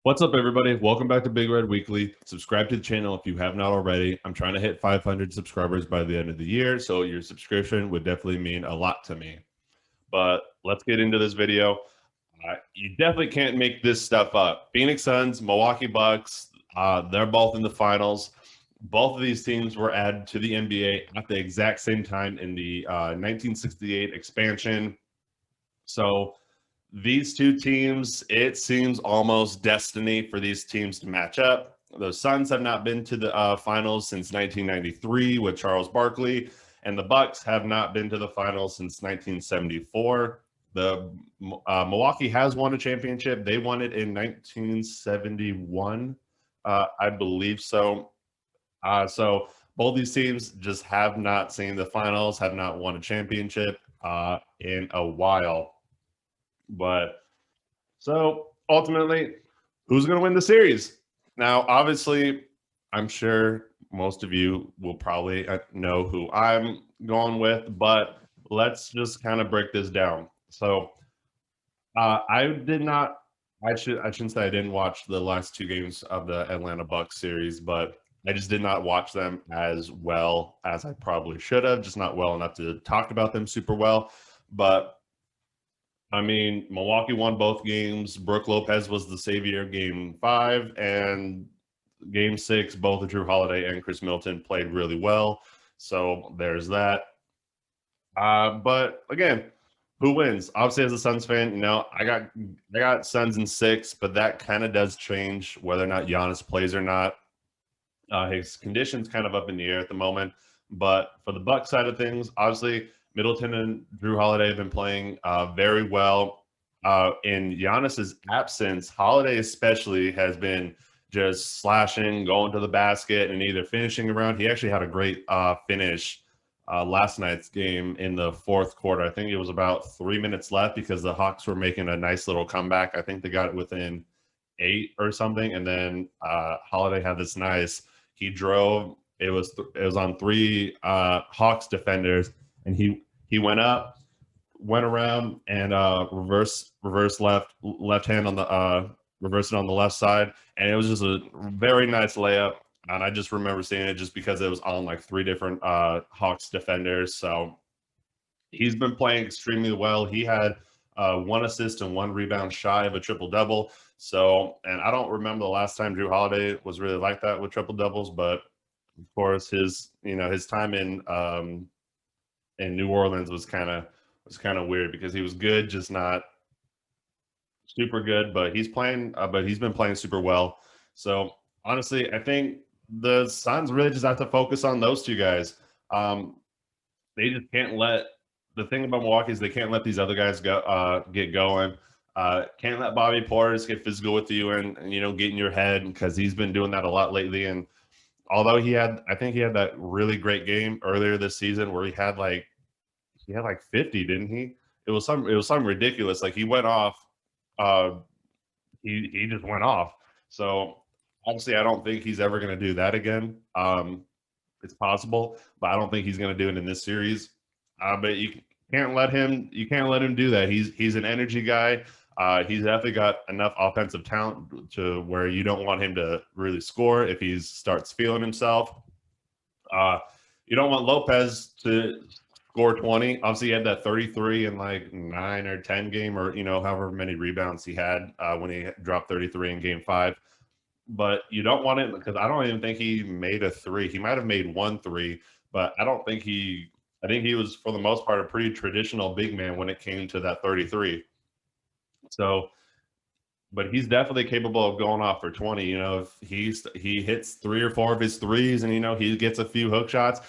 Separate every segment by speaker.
Speaker 1: What's up, everybody? Welcome back to Big Red Weekly. Subscribe to the channel if you have not already. I'm trying to hit 500 subscribers by the end of the year, so your subscription would definitely mean a lot to me. But let's get into this video. You definitely can't make this stuff up. Phoenix Suns, Milwaukee Bucks, they're both in the finals. Both of these teams were added to the NBA at the exact same time in the 1968 expansion. So these two teams, it seems almost destiny for these teams to match up. The Suns have not been to the finals since 1993 with Charles Barkley, and the Bucks have not been to the finals since 1974. The Milwaukee has won a championship. They won it in 1971, I believe so. So both these teams just have not seen the finals, have not won a championship in a while. But so ultimately, who's going to win the series? Now, obviously, I'm sure most of you will probably know who I'm going with, but let's just kind of break this down. So I did not. I shouldn't say I didn't watch the last two games of the Atlanta Bucks series, but I just did not watch them as well as I probably should have. Just not well enough to talk about them super well. But I mean, Milwaukee won both games. Brooke Lopez was the savior game 5, and game 6, both Drew Holiday and Chris Middleton played really well. So there's that. But again, who wins? Obviously, as a Suns fan, I got Suns in 6, but that kind of does change whether or not Giannis plays or not. His condition's kind of up in the air at the moment. But for the Bucks side of things, obviously Middleton and Drew Holiday have been playing very well. In Giannis's absence, Holiday especially has been just slashing, going to the basket, and either finishing around. He actually had a great finish last night's game in the fourth quarter. I think it was about 3 minutes left because the Hawks were making a nice little comeback. I think they got it within 8 or something, and then Holiday had this nice. He drove. It was on 3 Hawks defenders, and he went up, went around, and reverse left hand on the reverse it on the left side, and it was just a very nice layup. And I just remember seeing it just because it was on like 3 different Hawks defenders. So he's been playing extremely well. He had 1 assist and 1 rebound shy of a triple double. So, and I don't remember the last time Drew Holiday was really like that with triple doubles, but of course his time in New Orleans was kind of weird because he was good, just not super good. But he's playing, but he's been playing super well. So honestly, I think the Suns really just have to focus on those two guys. They just can't let the thing about Milwaukee is they can't let these other guys go get going. Can't let Bobby Portis get physical with you and get in your head because he's been doing that a lot lately. And although I think he had that really great game earlier this season where he had like 50, didn't he? It was something ridiculous. Like he went off. He just went off. So obviously, I don't think he's ever going to do that again. It's possible, but I don't think he's going to do it in this series. But you can't let him do that. He's an energy guy. He's definitely got enough offensive talent to where you don't want him to really score if he starts feeling himself. You don't want Lopez to score 20. Obviously, he had that 33 in like 9 or 10 game, or however many rebounds he had when he dropped 33 in game 5. But you don't want it because I don't even think he made a 3. He might have made 1 3, but I don't think he. I think he was, for the most part, a pretty traditional big man when it came to that 33. So, but he's definitely capable of going off for 20. If he hits 3 or 4 of his threes, and he gets a few hook shots,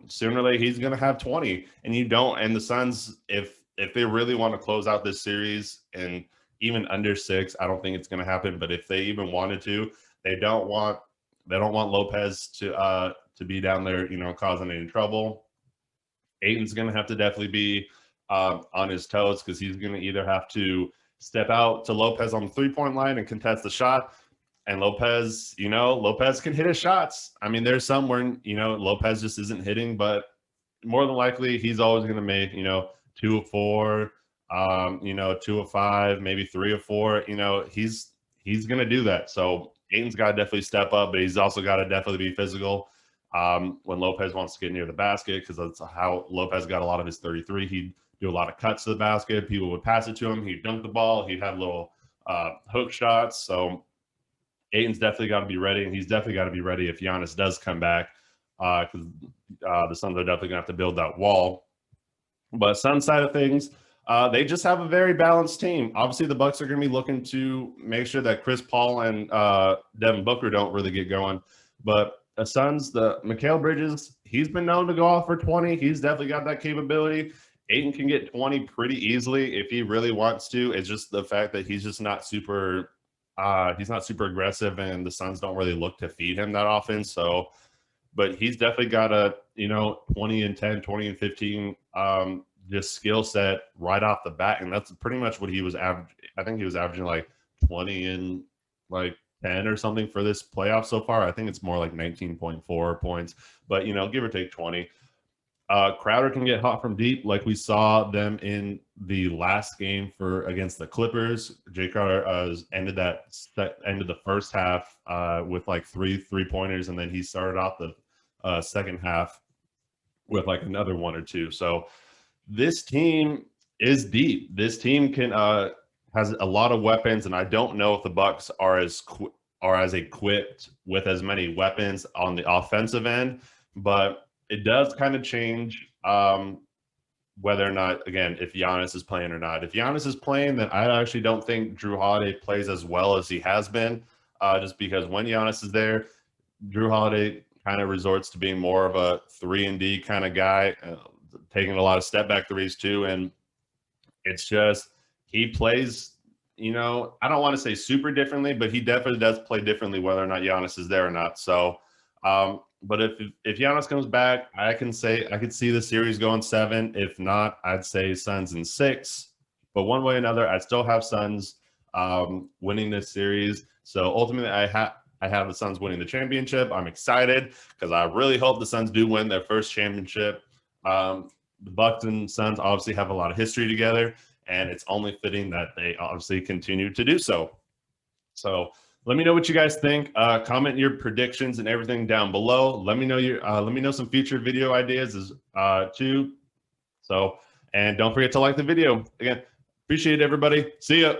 Speaker 1: sooner or later he's going to have 20. And you don't. And the Suns, if they really want to close out this series and even under 6, I don't think it's going to happen. But if they even wanted to, they don't want Lopez to be down there, causing any trouble. Ayton's going to have to definitely be on his toes because he's going to either have to step out to Lopez on the 3-point line and contest the shot. And Lopez can hit his shots. I mean, there's some where, Lopez just isn't hitting, but more than likely he's always going to make, 2 of 4, 2 of 5, maybe 3 of 4. he's going to do that. So Ayton's got to definitely step up, but he's also got to definitely be physical when Lopez wants to get near the basket, because that's how Lopez got a lot of his 33. He'd do a lot of cuts to the basket. People would pass it to him. He'd dunk the ball. He'd have little hook shots. So Ayton's definitely got to be ready, and he's definitely got to be ready if Giannis does come back, because the Suns are definitely going to have to build that wall. But Suns side of things, they just have a very balanced team. Obviously, the Bucks are going to be looking to make sure that Chris Paul and Devin Booker don't really get going. But the Suns, the Mikal Bridges, he's been known to go off for 20. He's definitely got that capability. Ayton can get 20 pretty easily if he really wants to. It's just the fact that he's just not super he's not super aggressive, and the Suns don't really look to feed him that often. So, but he's definitely got a 20 and 10, 20 and 15 just skill set right off the bat, and that's pretty much what he was averaging. I think he was averaging like 20 and like 10 or something for this playoff so far. I think it's more like 19.4 points, but give or take 20. Crowder can get hot from deep, like we saw them in the last game against the Clippers. Jay Crowder ended the first half with like three pointers, and then he started off the second half with like another one or two. So this team is deep. This team has a lot of weapons, and I don't know if the Bucks are as equipped with as many weapons on the offensive end, but it does kind of change whether or not, again, if Giannis is playing or not. If Giannis is playing, then I actually don't think Jrue Holiday plays as well as he has been, just because when Giannis is there, Jrue Holiday kind of resorts to being more of a 3-and-D kind of guy, taking a lot of step-back threes too, and it's just he plays, I don't want to say super differently, but he definitely does play differently whether or not Giannis is there or not. So, but if Giannis comes back, I could see the series going 7. If not, I'd say Suns in 6. But one way or another, I still have Suns winning this series. So ultimately, I have the Suns winning the championship. I'm excited because I really hope the Suns do win their first championship. The Bucks and Suns obviously have a lot of history together, and it's only fitting that they obviously continue to do so. So let me know what you guys think. Comment your predictions and everything down below. Let me know some future video ideas too. So, and don't forget to like the video. Again, appreciate it, everybody. See ya.